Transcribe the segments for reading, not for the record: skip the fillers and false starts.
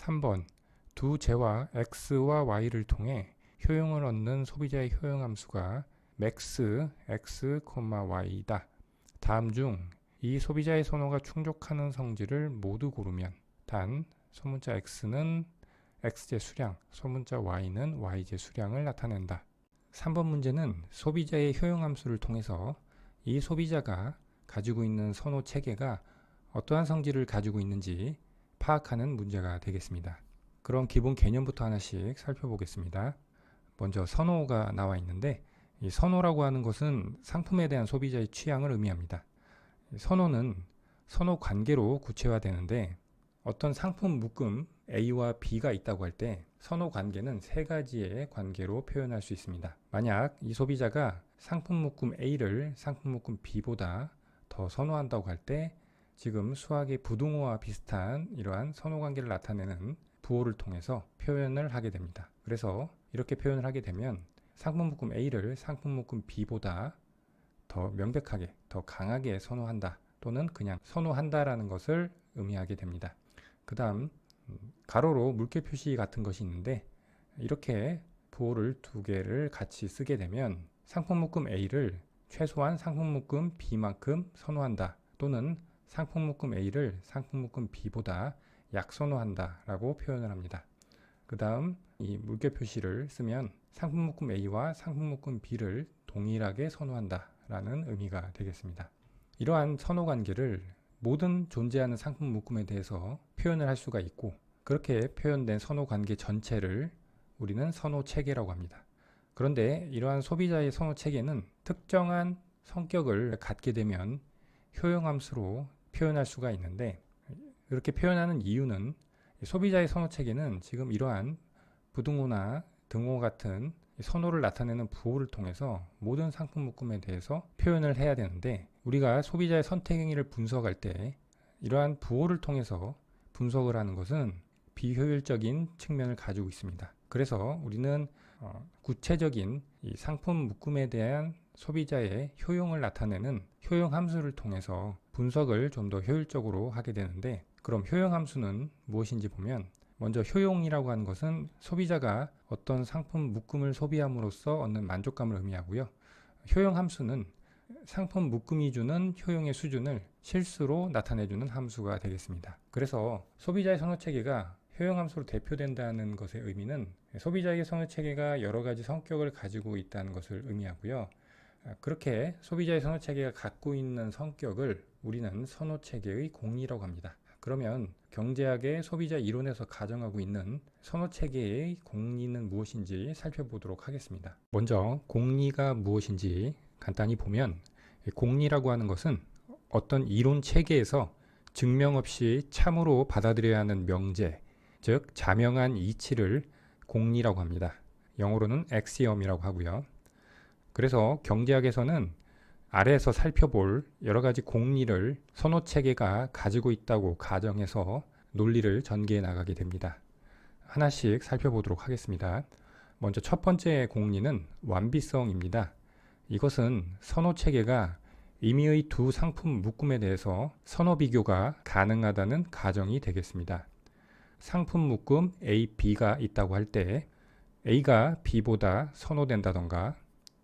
3번 두 재화 x와 y를 통해 효용을 얻는 소비자의 효용함수가 max x, y이다. 다음 중 이 소비자의 선호가 충족하는 성질을 모두 고르면 단 소문자 x는 x제 수량, 소문자 y는 y제 수량을 나타낸다. 3번 문제는 소비자의 효용함수를 통해서 이 소비자가 가지고 있는 선호 체계가 어떠한 성질을 가지고 있는지 파악하는 문제가 되겠습니다. 그럼 기본 개념부터 하나씩 살펴보겠습니다. 먼저 선호가 나와 있는데 이 선호라고 하는 것은 상품에 대한 소비자의 취향을 의미합니다. 선호는 선호 관계로 구체화되는데 어떤 상품 묶음 A와 B가 있다고 할 때 선호 관계는 세 가지의 관계로 표현할 수 있습니다. 만약 이 소비자가 상품 묶음 A를 상품 묶음 B보다 더 선호한다고 할 때 지금 수학의 부등호와 비슷한 이러한 선호 관계를 나타내는 부호를 통해서 표현을 하게 됩니다. 그래서 이렇게 표현을 하게 되면 상품 묶음 A를 상품 묶음 B보다 더 명백하게, 더 강하게 선호한다 또는 그냥 선호한다라는 것을 의미하게 됩니다. 그 다음 가로로 물결 표시 같은 것이 있는데 이렇게 부호를 두 개를 같이 쓰게 되면 상품 묶음 A를 최소한 상품 묶음 B만큼 선호한다 또는 상품 묶음 A를 상품 묶음 B보다 약선호한다 라고 표현을 합니다. 그 다음 이 물결 표시를 쓰면 상품 묶음 A와 상품 묶음 B를 동일하게 선호한다 라는 의미가 되겠습니다. 이러한 선호 관계를 모든 존재하는 상품 묶음에 대해서 표현을 할 수가 있고 그렇게 표현된 선호 관계 전체를 우리는 선호 체계라고 합니다. 그런데 이러한 소비자의 선호 체계는 특정한 성격을 갖게 되면 효용함수로 표현할 수가 있는데 이렇게 표현하는 이유는 소비자의 선호 체계는 지금 이러한 부등호나 등호 같은 선호를 나타내는 부호를 통해서 모든 상품 묶음에 대해서 표현을 해야 되는데 우리가 소비자의 선택 행위를 분석할 때 이러한 부호를 통해서 분석을 하는 것은 비효율적인 측면을 가지고 있습니다. 그래서 우리는 구체적인 이 상품 묶음에 대한 소비자의 효용을 나타내는 효용 함수를 통해서 분석을 좀 더 효율적으로 하게 되는데 그럼 효용 함수는 무엇인지 보면 먼저 효용이라고 하는 것은 소비자가 어떤 상품 묶음을 소비함으로써 얻는 만족감을 의미하고요. 효용 함수는 상품 묶음이 주는 효용의 수준을 실수로 나타내주는 함수가 되겠습니다. 그래서 소비자의 선호 체계가 효용 함수로 대표된다는 것의 의미는 소비자의 선호 체계가 여러 가지 성격을 가지고 있다는 것을 의미하고요. 그렇게 소비자의 선호 체계가 갖고 있는 성격을 우리는 선호 체계의 공리라고 합니다. 그러면 경제학의 소비자 이론에서 가정하고 있는 선호 체계의 공리는 무엇인지 살펴보도록 하겠습니다. 먼저 공리가 무엇인지 간단히 보면 공리라고 하는 것은 어떤 이론 체계에서 증명 없이 참으로 받아들여야 하는 명제, 즉 자명한 이치를 공리라고 합니다. 영어로는 엑시엄이라고 하고요. 그래서 경제학에서는 아래에서 살펴볼 여러 가지 공리를 선호 체계가 가지고 있다고 가정해서 논리를 전개해 나가게 됩니다. 하나씩 살펴보도록 하겠습니다. 먼저 첫 번째 공리는 완비성입니다. 이것은 선호 체계가 임의의 두 상품 묶음에 대해서 선호 비교가 가능하다는 가정이 되겠습니다. 상품 묶음 A, B가 있다고 할 때 A가 B보다 선호된다던가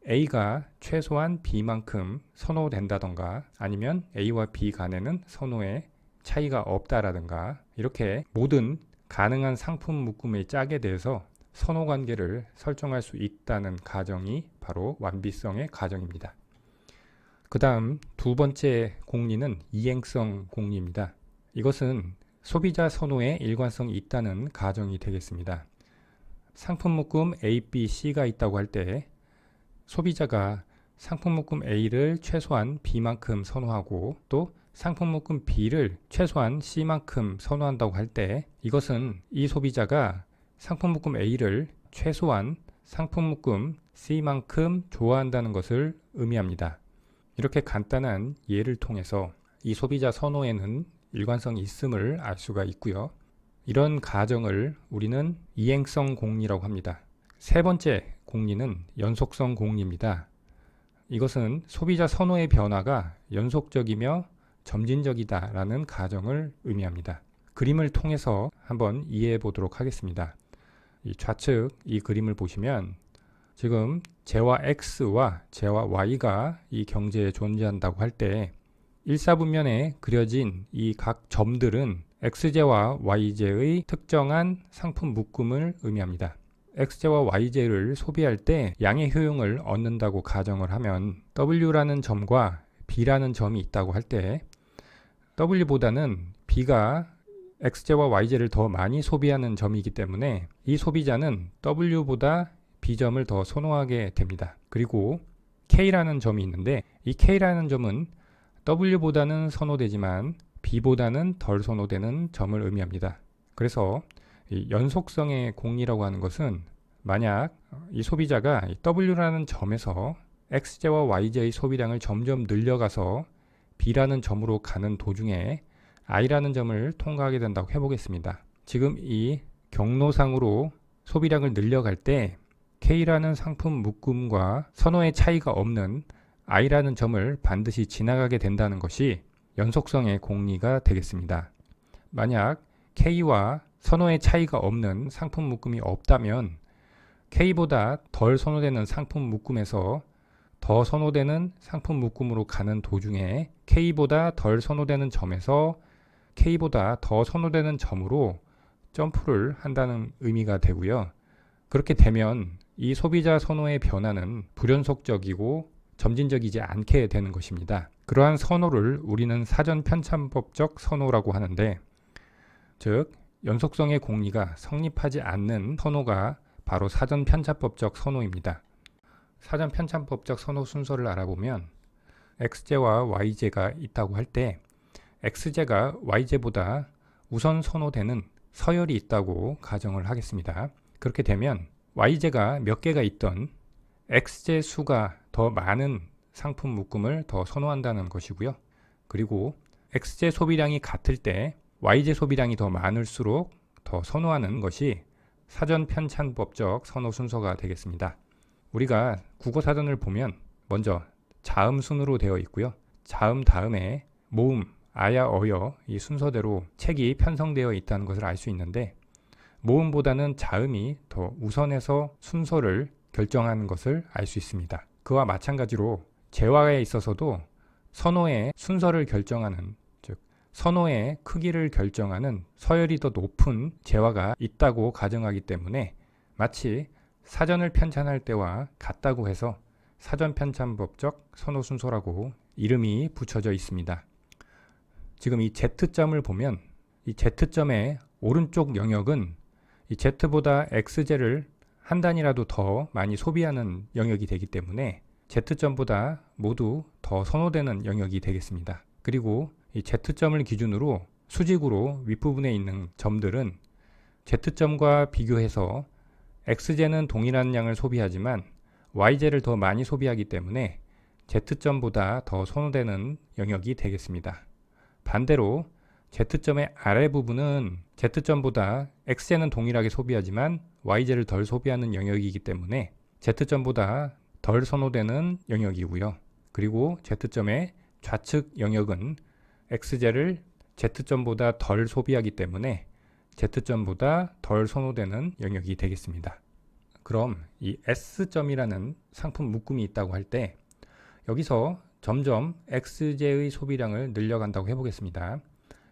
A가 최소한 B만큼 선호된다던가 아니면 A와 B 간에는 선호의 차이가 없다라든가 이렇게 모든 가능한 상품 묶음의 짝에 대해서 선호 관계를 설정할 수 있다는 가정이 바로 완비성의 가정입니다. 그 다음 두 번째 공리는 이행성 공리입니다. 이것은 소비자 선호에 일관성이 있다는 가정이 되겠습니다. 상품 묶음 A, B, C가 있다고 할 때 소비자가 상품 묶음 A를 최소한 B만큼 선호하고 또 상품 묶음 B를 최소한 C만큼 선호한다고 할 때 이것은 이 소비자가 상품 묶음 A를 최소한 상품 묶음 C만큼 좋아한다는 것을 의미합니다. 이렇게 간단한 예를 통해서 이 소비자 선호에는 일관성이 있음을 알 수가 있고요. 이런 가정을 우리는 이행성 공리라고 합니다. 세 번째 공리는 연속성 공리입니다. 이것은 소비자 선호의 변화가 연속적이며 점진적이다라는 가정을 의미합니다. 그림을 통해서 한번 이해해 보도록 하겠습니다. 이 좌측 이 그림을 보시면 지금 재와 X와 재와 Y가 이 경제에 존재한다고 할 때 일사분면에 그려진 이 각 점들은 X제와 Y제의 특정한 상품 묶음을 의미합니다. X제와 Y제를 소비할 때 양의 효용을 얻는다고 가정을 하면 W라는 점과 B라는 점이 있다고 할 때 W보다는 B가 X제와 Y제를 더 많이 소비하는 점이기 때문에 이 소비자는 W보다 B점을 더 선호하게 됩니다. 그리고 K라는 점이 있는데 이 K라는 점은 W보다는 선호되지만 B보다는 덜 선호되는 점을 의미합니다. 그래서 이 연속성의 공리라고 하는 것은 만약 이 소비자가 W라는 점에서 X제와 Y제의 소비량을 점점 늘려가서 B라는 점으로 가는 도중에 I라는 점을 통과하게 된다고 해보겠습니다. 지금 이 경로상으로 소비량을 늘려갈 때 K라는 상품 묶음과 선호의 차이가 없는 I라는 점을 반드시 지나가게 된다는 것이 연속성의 공리가 되겠습니다. 만약 K와 선호의 차이가 없는 상품 묶음이 없다면 K보다 덜 선호되는 상품 묶음에서 더 선호되는 상품 묶음으로 가는 도중에 K보다 덜 선호되는 점에서 K보다 더 선호되는 점으로 점프를 한다는 의미가 되고요. 그렇게 되면 이 소비자 선호의 변화는 불연속적이고 점진적이지 않게 되는 것입니다. 그러한 선호를 우리는 사전 편찬법적 선호라고 하는데, 즉 연속성의 공리가 성립하지 않는 선호가 바로 사전 편찬법적 선호입니다. 사전 편찬법적 선호 순서를 알아보면 X제와 Y제가 있다고 할 때 X제가 Y제보다 우선 선호되는 서열이 있다고 가정을 하겠습니다. 그렇게 되면 Y제가 몇 개가 있던 X제 수가 더 많은 상품 묶음을 더 선호한다는 것이고요. 그리고 X제 소비량이 같을 때 Y제 소비량이 더 많을수록 더 선호하는 것이 사전 편찬법적 선호 순서가 되겠습니다. 우리가 국어사전을 보면 먼저 자음 순으로 되어 있고요. 자음 다음에 모음, 아야, 어여 이 순서대로 책이 편성되어 있다는 것을 알 수 있는데 모음보다는 자음이 더 우선해서 순서를 결정하는 것을 알 수 있습니다. 그와 마찬가지로 재화에 있어서도 선호의 순서를 결정하는, 즉 선호의 크기를 결정하는 서열이 더 높은 재화가 있다고 가정하기 때문에 마치 사전을 편찬할 때와 같다고 해서 사전 편찬법적 선호 순서라고 이름이 붙여져 있습니다. 지금 이 Z점을 보면 이 Z점의 오른쪽 영역은 이 Z보다 X제를 한 단위라도 더 많이 소비하는 영역이 되기 때문에 Z점보다 모두 더 선호되는 영역이 되겠습니다. 그리고 이 Z점을 기준으로 수직으로 윗부분에 있는 점들은 Z점과 비교해서 X제는 동일한 양을 소비하지만 Y제를 더 많이 소비하기 때문에 Z점보다 더 선호되는 영역이 되겠습니다. 반대로 Z점의 아래 부분은 Z점보다 X제는 동일하게 소비하지만 Y제를 덜 소비하는 영역이기 때문에 Z점보다 덜 선호되는 영역이고요. 그리고 Z점의 좌측 영역은 X제를 Z점보다 덜 소비하기 때문에 Z점보다 덜 선호되는 영역이 되겠습니다. 그럼 이 S점이라는 상품 묶음이 있다고 할 때 여기서 점점 X제의 소비량을 늘려간다고 해보겠습니다.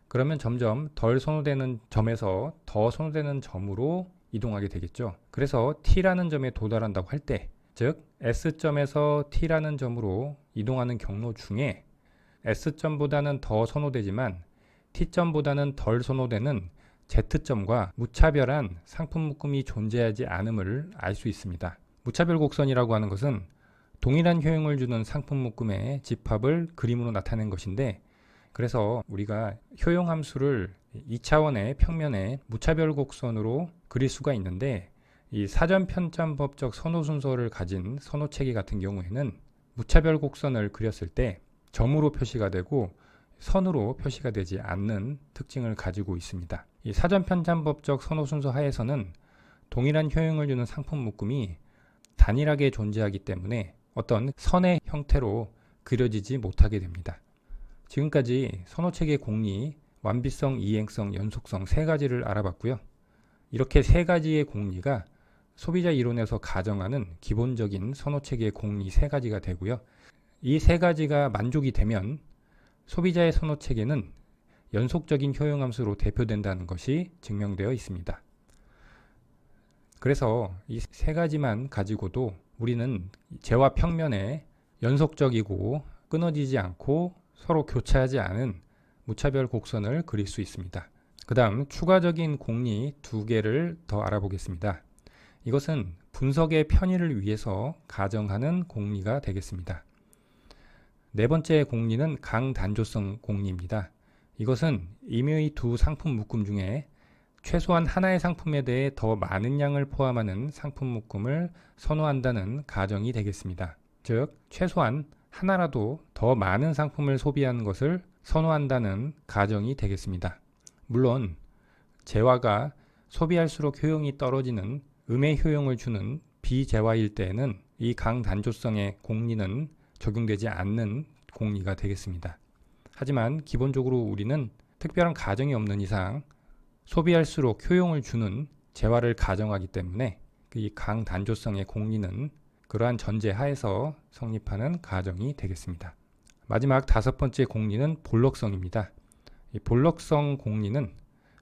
그러면 점점 덜 선호되는 점에서 더 선호되는 점으로 이동하게 되겠죠. 그래서 T라는 점에 도달한다고 할 때, 즉 S점에서 T라는 점으로 이동하는 경로 중에 S점보다는 더 선호되지만 T점보다는 덜 선호되는 Z점과 무차별한 상품 묶음이 존재하지 않음을 알 수 있습니다. 무차별 곡선이라고 하는 것은 동일한 효용을 주는 상품 묶음의 집합을 그림으로 나타낸 것인데, 그래서 우리가 효용 함수를 2차원의 평면에 무차별 곡선으로 그릴 수가 있는데, 이 사전 편찬법적 선호 순서를 가진 선호 체계 같은 경우에는 무차별 곡선을 그렸을 때 점으로 표시가 되고 선으로 표시가 되지 않는 특징을 가지고 있습니다. 이 사전 편찬법적 선호 순서 하에서는 동일한 효용을 주는 상품 묶음이 단일하게 존재하기 때문에 어떤 선의 형태로 그려지지 못하게 됩니다. 지금까지 선호체계 공리 완비성, 이행성, 연속성 세 가지를 알아봤고요. 이렇게 세 가지의 공리가 소비자 이론에서 가정하는 기본적인 선호체계의 공리 세 가지가 되고요. 이 세 가지가 만족이 되면 소비자의 선호체계는 연속적인 효용함수로 대표된다는 것이 증명되어 있습니다. 그래서 이 세 가지만 가지고도 우리는 재와 평면에 연속적이고 끊어지지 않고 서로 교차하지 않은 무차별 곡선을 그릴 수 있습니다. 그 다음 추가적인 공리 두 개를 더 알아보겠습니다. 이것은 분석의 편의를 위해서 가정하는 공리가 되겠습니다. 네 번째 공리는 강단조성 공리입니다. 이것은 임의의 두 상품 묶음 중에 최소한 하나의 상품에 대해 더 많은 양을 포함하는 상품 묶음을 선호한다는 가정이 되겠습니다. 즉, 최소한 하나라도 더 많은 상품을 소비하는 것을 선호한다는 가정이 되겠습니다. 물론 재화가 소비할수록 효용이 떨어지는 음의 효용을 주는 비재화일 때에는 이 강단조성의 공리는 적용되지 않는 공리가 되겠습니다. 하지만 기본적으로 우리는 특별한 가정이 없는 이상 소비할수록 효용을 주는 재화를 가정하기 때문에 이 강단조성의 공리는 그러한 전제 하에서 성립하는 가정이 되겠습니다. 마지막 다섯 번째 공리는 볼록성입니다. 이 볼록성 공리는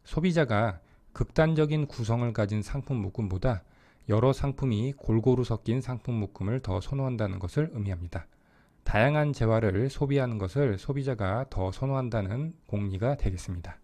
소비자가 극단적인 구성을 가진 상품 묶음보다 여러 상품이 골고루 섞인 상품 묶음을 더 선호한다는 것을 의미합니다. 다양한 재화를 소비하는 것을 소비자가 더 선호한다는 공리가 되겠습니다.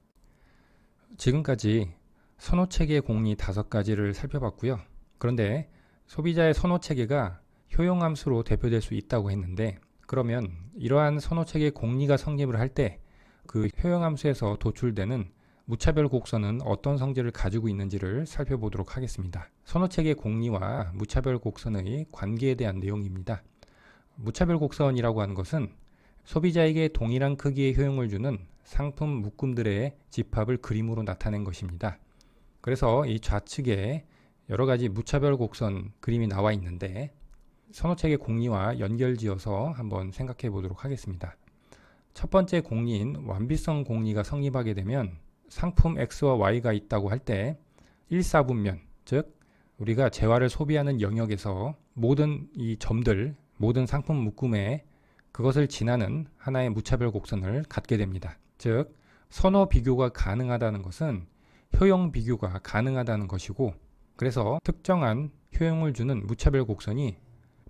지금까지 선호체계 공리 5가지를 살펴봤고요. 그런데 소비자의 선호체계가 효용함수로 대표될 수 있다고 했는데, 그러면 이러한 선호체계 공리가 성립을 할 때 그 효용함수에서 도출되는 무차별 곡선은 어떤 성질을 가지고 있는지를 살펴보도록 하겠습니다. 선호체계 공리와 무차별 곡선의 관계에 대한 내용입니다. 무차별 곡선이라고 하는 것은 소비자에게 동일한 크기의 효용을 주는 상품 묶음들의 집합을 그림으로 나타낸 것입니다. 그래서 이 좌측에 여러 가지 무차별 곡선 그림이 나와 있는데 선호체계 공리와 연결지어서 한번 생각해 보도록 하겠습니다. 첫 번째 공리인 완비성 공리가 성립하게 되면 상품 X와 Y가 있다고 할 때 1사분면, 즉 우리가 재화를 소비하는 영역에서 모든 이 점들, 모든 상품 묶음에 그것을 지나는 하나의 무차별 곡선을 갖게 됩니다. 즉 선호 비교가 가능하다는 것은 효용 비교가 가능하다는 것이고, 그래서 특정한 효용을 주는 무차별 곡선이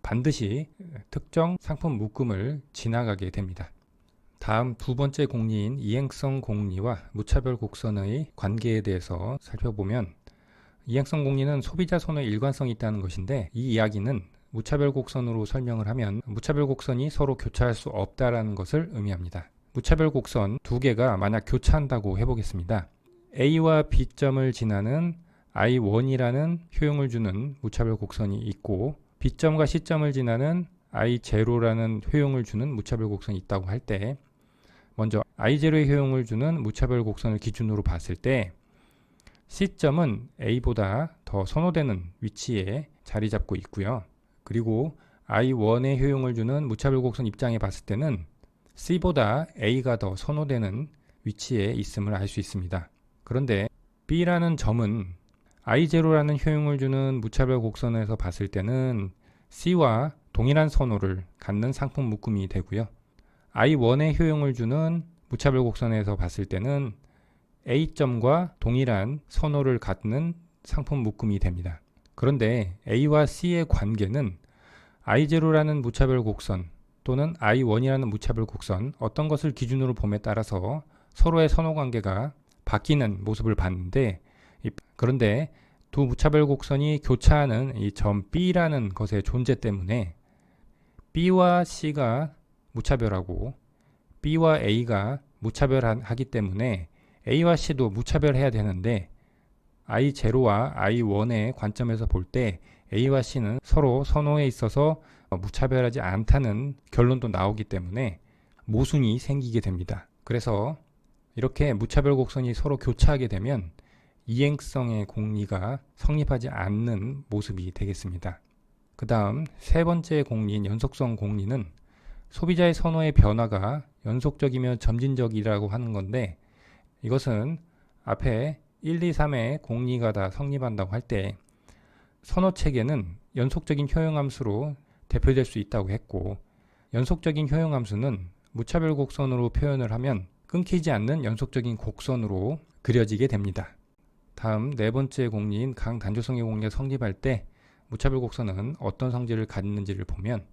반드시 특정 상품 묶음을 지나가게 됩니다. 다음 두 번째 공리인 이행성 공리와 무차별 곡선의 관계에 대해서 살펴보면, 이행성 공리는 소비자 선호에 일관성이 있다는 것인데, 이 이야기는 무차별 곡선으로 설명을 하면 무차별 곡선이 서로 교차할 수 없다라는 것을 의미합니다. 무차별 곡선 두 개가 만약 교차한다고 해보겠습니다. A와 B점을 지나는 I1이라는 효용을 주는 무차별 곡선이 있고, B점과 C점을 지나는 I0라는 효용을 주는 무차별 곡선이 있다고 할 때, 먼저 I0의 효용을 주는 무차별 곡선을 기준으로 봤을 때 C점은 A보다 더 선호되는 위치에 자리 잡고 있고요. 그리고 I1의 효용을 주는 무차별 곡선 입장에 봤을 때는 C보다 A가 더 선호되는 위치에 있음을 알 수 있습니다. 그런데 B라는 점은 I0라는 효용을 주는 무차별 곡선에서 봤을 때는 C와 동일한 선호를 갖는 상품 묶음이 되고요. I1의 효용을 주는 무차별 곡선에서 봤을 때는 A점과 동일한 선호를 갖는 상품 묶음이 됩니다. 그런데 A와 C의 관계는 I0라는 무차별 곡선 또는 I1이라는 무차별 곡선, 어떤 것을 기준으로 봄에 따라서 서로의 선호 관계가 바뀌는 모습을 봤는데, 그런데 두 무차별 곡선이 교차하는 이 점 B라는 것의 존재 때문에 B와 C가 무차별하고 B와 A가 무차별하기 때문에 A와 C도 무차별해야 되는데, I0와 I1의 관점에서 볼 때 A와 C는 서로 선호에 있어서 무차별하지 않다는 결론도 나오기 때문에 모순이 생기게 됩니다. 그래서 이렇게 무차별 곡선이 서로 교차하게 되면 이행성의 공리가 성립하지 않는 모습이 되겠습니다. 그 다음 세 번째 공리인 연속성 공리는 소비자의 선호의 변화가 연속적이며 점진적이라고 하는 건데, 이것은 앞에 1, 2, 3의 공리가 다 성립한다고 할 때 선호체계는 연속적인 효용함수로 대표될 수 있다고 했고, 연속적인 효용함수는 무차별 곡선으로 표현을 하면 끊기지 않는 연속적인 곡선으로 그려지게 됩니다. 다음 네 번째 공리인 강단조성의 공리가 성립할 때 무차별 곡선은 어떤 성질을 갖는지를 보면,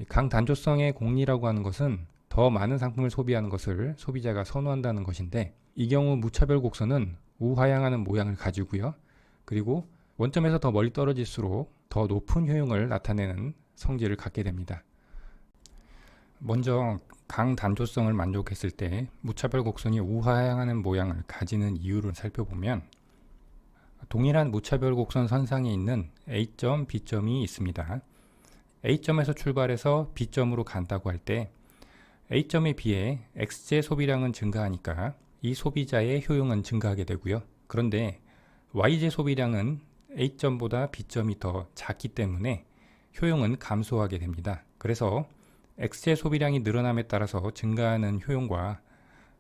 강단조성의 공리라고 하는 것은 더 많은 상품을 소비하는 것을 소비자가 선호한다는 것인데, 이 경우 무차별 곡선은 우하향하는 모양을 가지고요. 그리고 원점에서 더 멀리 떨어질수록 더 높은 효용을 나타내는 성질을 갖게 됩니다. 먼저 강단조성을 만족했을 때 무차별 곡선이 우하향하는 모양을 가지는 이유를 살펴보면, 동일한 무차별 곡선 선상에 있는 A점, B점이 있습니다. A점에서 출발해서 B점으로 간다고 할 때 A점에 비해 X제 소비량은 증가하니까 이 소비자의 효용은 증가하게 되고요. 그런데 Y제 소비량은 A점보다 B점이 더 작기 때문에 효용은 감소하게 됩니다. 그래서 X제 소비량이 늘어남에 따라서 증가하는 효용과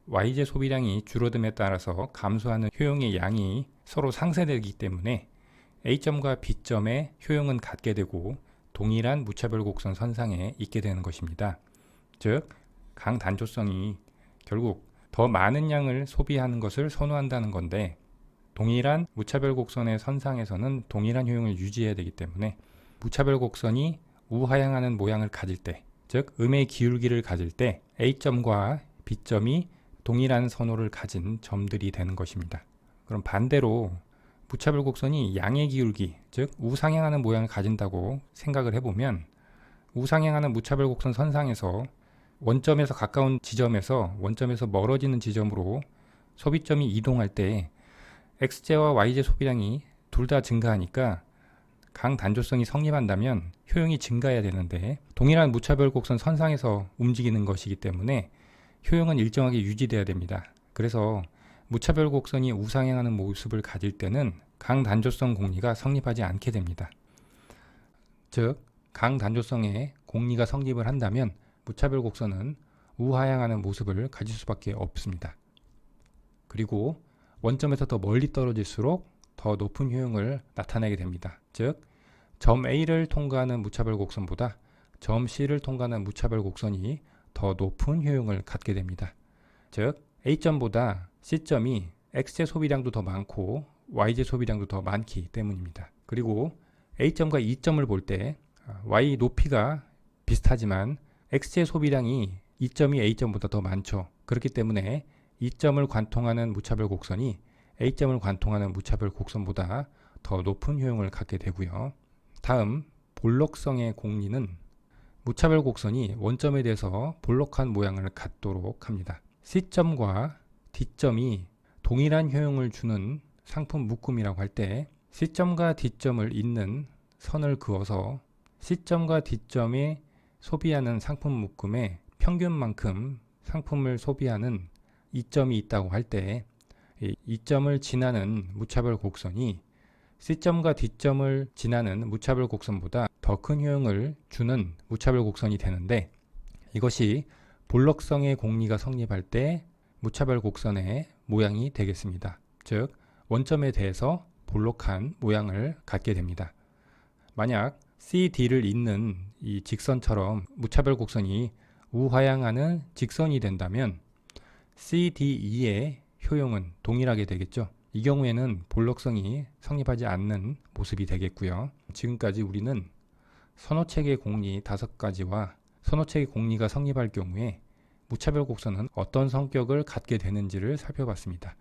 Y제 소비량이 줄어듦에 따라서 감소하는 효용의 양이 서로 상쇄되기 때문에 A점과 B점의 효용은 같게 되고 동일한 무차별 곡선 선상에 있게 되는 것입니다. 즉, 강단조성이 결국 더 많은 양을 소비하는 것을 선호한다는 건데, 동일한 무차별 곡선의 선상에서는 동일한 효용을 유지해야 되기 때문에 무차별 곡선이 우하향하는 모양을 가질 때, 즉 음의 기울기를 가질 때 A점과 B점이 동일한 선호를 가진 점들이 되는 것입니다. 그럼 반대로 무차별 곡선이 양의 기울기, 즉 우상향하는 모양을 가진다고 생각을 해보면, 우상향하는 무차별 곡선 선상에서 원점에서 가까운 지점에서 원점에서 멀어지는 지점으로 소비점이 이동할 때 X제와 Y제 소비량이 둘 다 증가하니까 강단조성이 성립한다면 효용이 증가해야 되는데, 동일한 무차별 곡선 선상에서 움직이는 것이기 때문에 효용은 일정하게 유지돼야 됩니다. 그래서 무차별 곡선이 우상향하는 모습을 가질 때는 강단조성 공리가 성립하지 않게 됩니다. 즉, 강단조성의 공리가 성립을 한다면 무차별 곡선은 우하향하는 모습을 가질 수밖에 없습니다. 그리고 원점에서 더 멀리 떨어질수록 더 높은 효용을 나타내게 됩니다. 즉, 점 A를 통과하는 무차별 곡선보다 점 C를 통과하는 무차별 곡선이 더 높은 효용을 갖게 됩니다. 즉, A점보다 C점이 X제 소비량도 더 많고 Y제 소비량도 더 많기 때문입니다. 그리고 A점과 E점을 볼 때 Y 높이가 비슷하지만 X제 소비량이 E점이 A점보다 더 많죠. 그렇기 때문에 E점을 관통하는 무차별 곡선이 A점을 관통하는 무차별 곡선보다 더 높은 효용을 갖게 되고요. 다음, 볼록성의 공리는 무차별 곡선이 원점에 대해서 볼록한 모양을 갖도록 합니다. C점과 D점이 동일한 효용을 주는 상품 묶음이라고 할 때 C점과 D점을 잇는 선을 그어서 C점과 D점이 소비하는 상품 묶음의 평균만큼 상품을 소비하는 이점이 있다고 할 때 이 점을 지나는 무차별 곡선이 C점과 D점을 지나는 무차별 곡선보다 더 큰 효용을 주는 무차별 곡선이 되는데, 이것이 볼록성의 공리가 성립할 때 무차별 곡선의 모양이 되겠습니다. 즉, 원점에 대해서 볼록한 모양을 갖게 됩니다. 만약 CD를 잇는 이 직선처럼 무차별 곡선이 우하향하는 직선이 된다면 CDE의 효용은 동일하게 되겠죠. 이 경우에는 볼록성이 성립하지 않는 모습이 되겠고요. 지금까지 우리는 선호체계 공리 5가지와 선호체계 공리가 성립할 경우에 무차별 곡선은 어떤 성격을 갖게 되는지를 살펴봤습니다.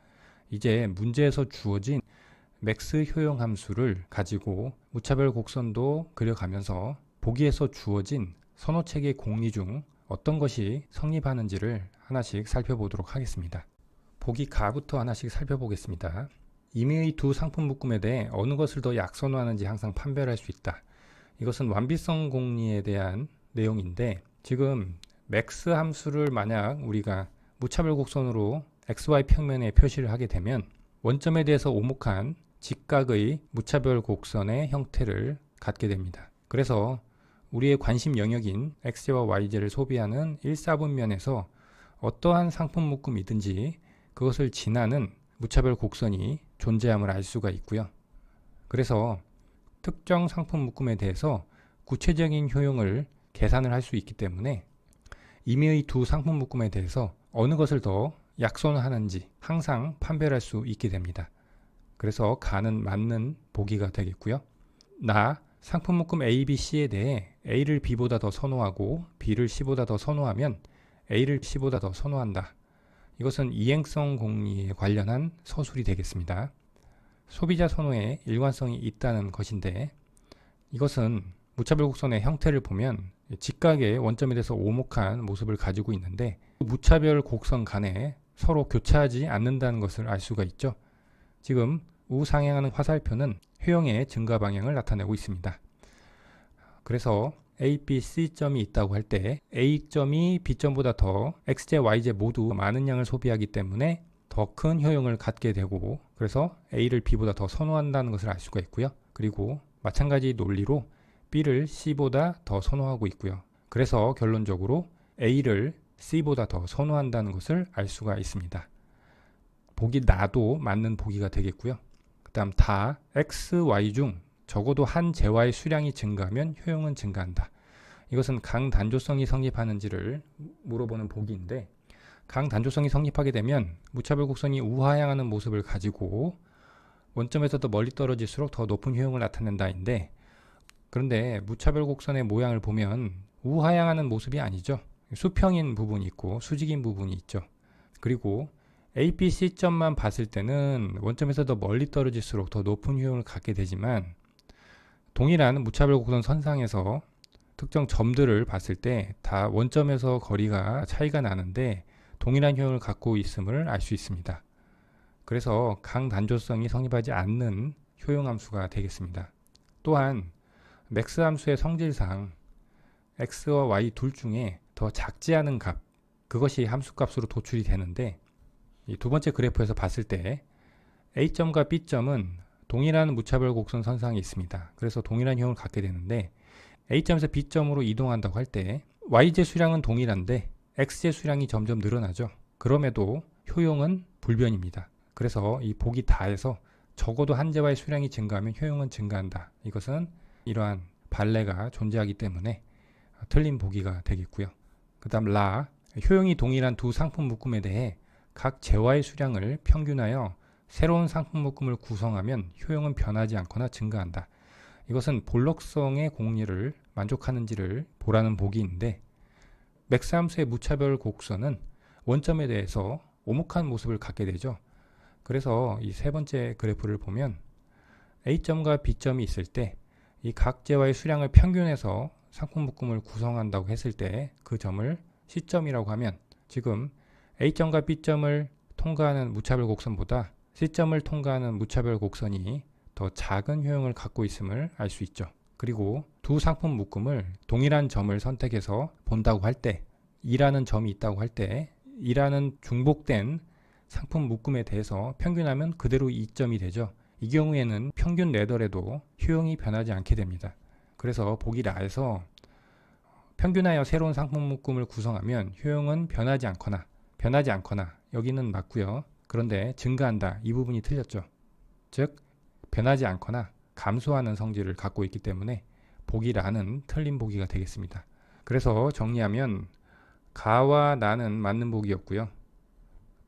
이제 문제에서 주어진 맥스 효용 함수를 가지고 무차별 곡선도 그려가면서 보기에서 주어진 선호체계 공리 중 어떤 것이 성립하는지를 하나씩 살펴보도록 하겠습니다. 보기 가부터 하나씩 살펴보겠습니다. 임의의 두 상품 묶음에 대해 어느 것을 더 약선호하는지 항상 판별할 수 있다. 이것은 완비성 공리에 대한 내용인데, 지금 맥스 함수를 만약 우리가 무차별 곡선으로 XY 평면에 표시를 하게 되면 원점에 대해서 오목한 직각의 무차별 곡선의 형태를 갖게 됩니다. 그래서 우리의 관심 영역인 X제와 Y제를 소비하는 1, 4분면에서 어떠한 상품 묶음이든지 그것을 지나는 무차별 곡선이 존재함을 알 수가 있고요. 그래서 특정 상품 묶음에 대해서 구체적인 효용을 계산을 할 수 있기 때문에 임의의 두 상품 묶음에 대해서 어느 것을 더 약손하는지 항상 판별할 수 있게 됩니다. 그래서 가는 맞는 보기가 되겠고요. 나 상품 묶음 A, B, C에 대해 A를 B보다 더 선호하고 B를 C보다 더 선호하면 A를 C보다 더 선호한다. 이것은 이행성 공리에 관련한 서술이 되겠습니다. 소비자 선호에 일관성이 있다는 것인데 이것은 무차별 곡선의 형태를 보면 직각의 원점에 대해서 오목한 모습을 가지고 있는데 무차별 곡선 간에 서로 교차하지 않는다는 것을 알 수가 있죠. 지금 우상향하는 화살표는 효용의 증가 방향을 나타내고 있습니다. 그래서 A, B, C점이 있다고 할 때 A점이 B점보다 더 XJ, YJ 모두 많은 양을 소비하기 때문에 더 큰 효용을 갖게 되고 그래서 A를 B보다 더 선호한다는 것을 알 수가 있고요. 그리고 마찬가지 논리로 B를 C보다 더 선호하고 있고요. 그래서 결론적으로 A를 C보다 더 선호한다는 것을 알 수가 있습니다. 보기 나도 맞는 보기가 되겠고요. 그 다음 다 X, Y 중 적어도 한 재화의 수량이 증가하면 효용은 증가한다. 이것은 강단조성이 성립하는지를 물어보는 보기인데 강단조성이 성립하게 되면 무차별 곡선이 우하향하는 모습을 가지고 원점에서 더 멀리 떨어질수록 더 높은 효용을 나타낸다인데 그런데 무차별 곡선의 모양을 보면 우하향하는 모습이 아니죠. 수평인 부분이 있고 수직인 부분이 있죠. 그리고 A, B, C점만 봤을 때는 원점에서 더 멀리 떨어질수록 더 높은 효용을 갖게 되지만 동일한 무차별 곡선 선상에서 특정 점들을 봤을 때 다 원점에서 거리가 차이가 나는데 동일한 효용을 갖고 있음을 알 수 있습니다. 그래서 강단조성이 성립하지 않는 효용함수가 되겠습니다. 또한 맥스 함수의 성질상 x와 y 둘 중에 더 작지 않은 값, 그것이 함수값으로 도출이 되는데 이 두 번째 그래프에서 봤을 때 A점과 B점은 동일한 무차별 곡선 선상에 있습니다. 그래서 동일한 효용을 갖게 되는데 A점에서 B점으로 이동한다고 할 때 Y제 수량은 동일한데 X제 수량이 점점 늘어나죠. 그럼에도 효용은 불변입니다. 그래서 이 보기 다에서 적어도 한 재화의 수량이 증가하면 효용은 증가한다. 이것은 이러한 반례가 존재하기 때문에 틀린 보기가 되겠고요. 그 다음 라, 효용이 동일한 두 상품 묶음에 대해 각 재화의 수량을 평균하여 새로운 상품 묶음을 구성하면 효용은 변하지 않거나 증가한다. 이것은 볼록성의 공리를 만족하는지를 보라는 보기인데 맥스 함수의 무차별 곡선은 원점에 대해서 오목한 모습을 갖게 되죠. 그래서 이 세 번째 그래프를 보면 A점과 B점이 있을 때 이 각 재화의 수량을 평균해서 상품 묶음을 구성한다고 했을 때 그 점을 C점이라고 하면 지금 A점과 B점을 통과하는 무차별 곡선보다 C점을 통과하는 무차별 곡선이 더 작은 효용을 갖고 있음을 알 수 있죠. 그리고 두 상품 묶음을 동일한 점을 선택해서 본다고 할 때 2라는 점이 있다고 할 때 2라는 중복된 상품 묶음에 대해서 평균하면 그대로 2점이 되죠. 이 경우에는 평균 내더라도 효용이 변하지 않게 됩니다. 그래서 보기 라에서 평균하여 새로운 상품 묶음을 구성하면 효용은 변하지 않거나 여기는 맞고요. 그런데 증가한다. 이 부분이 틀렸죠. 즉 변하지 않거나 감소하는 성질을 갖고 있기 때문에 보기 라는 틀린 보기가 되겠습니다. 그래서 정리하면 가와 나는 맞는 보기였고요.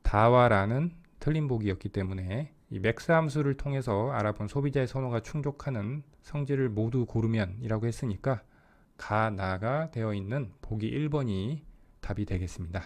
다와 라는 틀린 보기였기 때문에 이 맥스 함수를 통해서 알아본 소비자의 선호가 충족하는 성질을 모두 고르면 이라고 했으니까 가, 나가 되어 있는 보기 1번이 답이 되겠습니다.